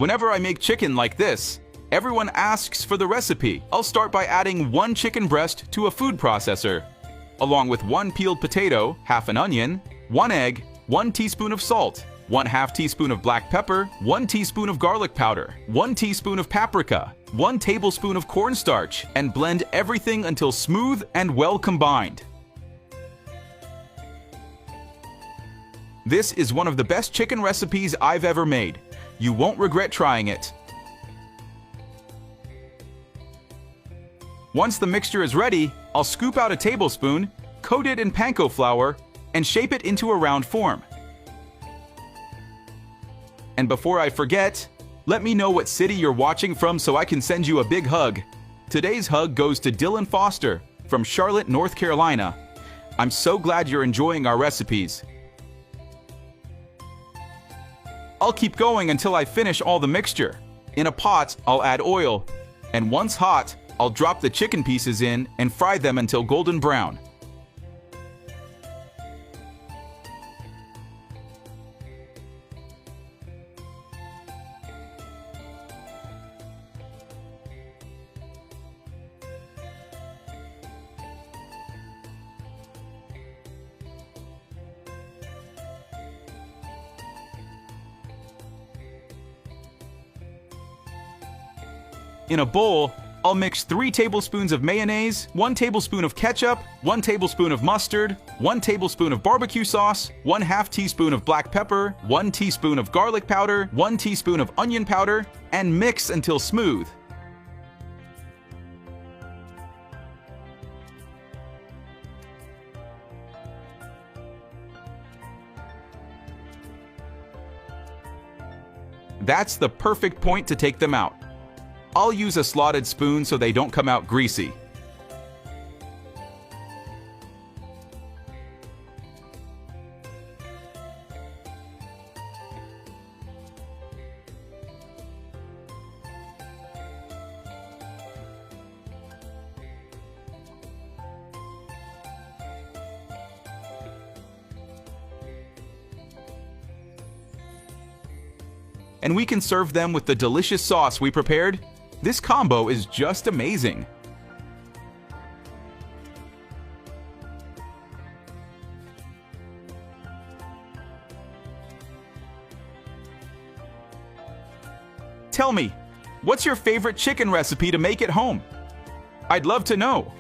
Whenever I make chicken like this, everyone asks for the recipe. I'll start by adding 1 chicken breast to a food processor, along with 1 peeled potato, half an onion, 1 egg, 1 teaspoon of salt, 1/2 teaspoon of black pepper, 1 teaspoon of garlic powder, 1 teaspoon of paprika, 1 tablespoon of cornstarch, and blend everything until smooth and well combined. This is one of the best chicken recipes I've ever made. You won't regret trying it. Once the mixture is ready, I'll scoop out a tablespoon, coat it in panko flour, and shape it into a round form. And before I forget, let me know what city you're watching from so I can send you a big hug. Today's hug goes to Dylan Foster from Charlotte, North Carolina. I'm so glad you're enjoying our recipes. I'll keep going until I finish all the mixture. In a pot, I'll add oil, and once hot, I'll drop the chicken pieces in and fry them until golden brown. In a bowl, I'll mix 3 tablespoons of mayonnaise, 1 tablespoon of ketchup, 1 tablespoon of mustard, 1 tablespoon of barbecue sauce, 1/2 teaspoon of black pepper, 1 teaspoon of garlic powder, 1 teaspoon of onion powder, and mix until smooth. That's the perfect point to take them out. I'll use a slotted spoon so they don't come out greasy. And we can serve them with the delicious sauce we prepared. This combo is just amazing. Tell me, what's your favorite chicken recipe to make at home? I'd love to know.